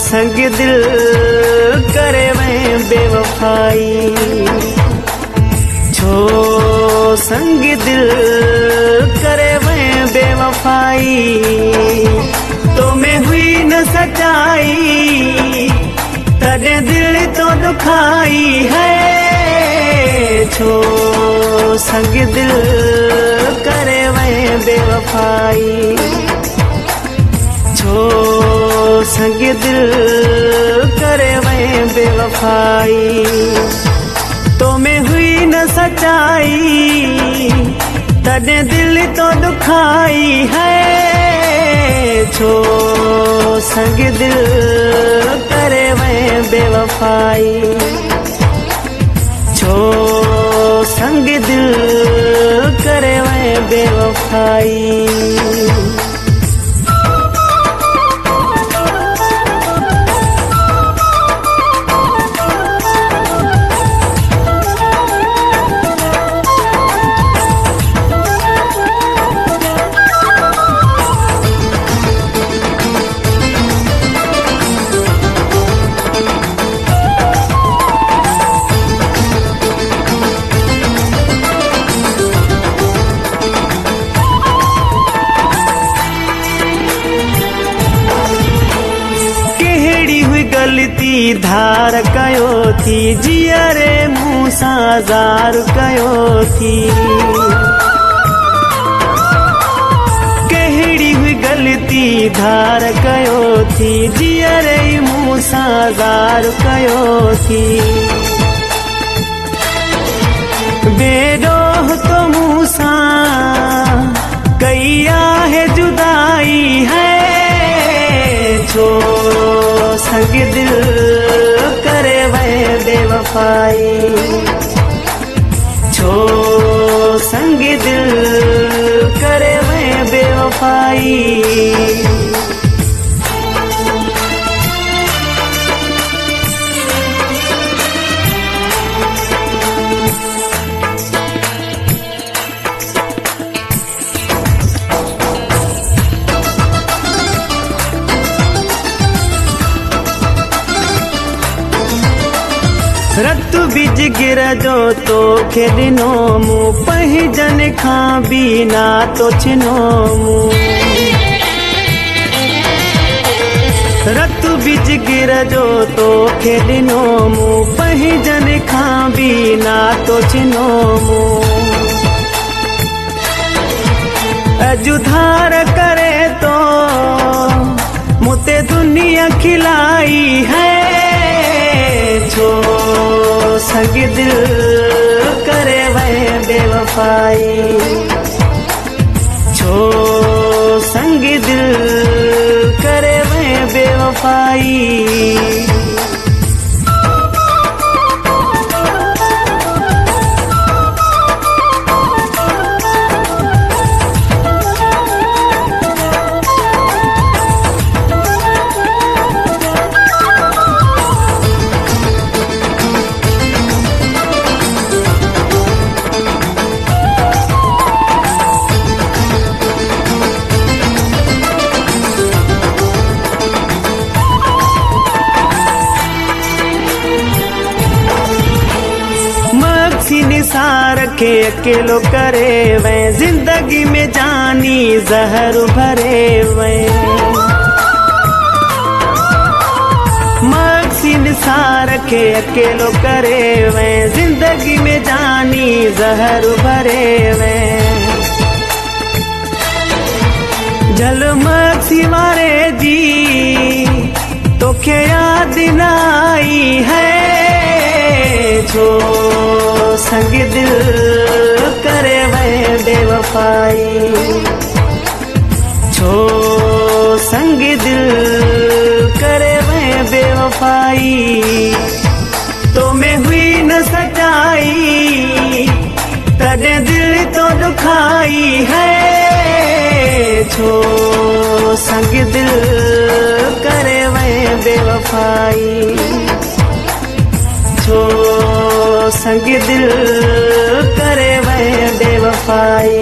संग दिल करे मैं बेवफाई, छो संग दिल करे मैं बेवफाई। तो मैं हुई न सच्चाई तेरे दिल तो दुखाई है, छो संग दिल करे मैं बेवफाई, छो संग दिल करे मैं बेवफाई। तो मैं हुई न सच्चाई तेरे दिल तो दुखाई है, छो संग दिल करे मैं बेवफाई, छो संग दिल करे मैं बेवफाई। गलती धार कयो थी जियरे मूसा जार कयो थी, कहिड़ी हुई गलती धार कयो थी जियरे मूसा जार कयो थी। बेडोह तो मूसा कैया है जुदाई है, छो संग दिल करे मैं बेवफाई, छो संग दिल करे मैं बेवफाई। रत बिज गिर जो तो खेदिनो मु पहिजन खां बिना तो छिनो मु, रत बिज गिर जो तो खेदिनो मु पहिजन खां बिना तो छिनो मु। अजुधार करे तो मुते दुनिया खिलाई है, छो संग दिल करे मैं बेवफाई, छो संग दिल करे मैं बेवफाई। निसार के अकेलो करे वै जिंदगी में जानी जहर भरे वै, मक्सी निसार के अकेलो करे वै जिंदगी में जानी जहर भरे वै। जल मक्सी मारे जी तो क्या याद न आई है, छो संग दिल करे मैं बेवफाई, छो संग दिल करे मैं बेवफाई। तो मैं हुई न सच्चाई तेरे दिल तो दुखाई है, छो संग दिल करे मैं बेवफाई, छो संग दिल करे मैं बेवफाई।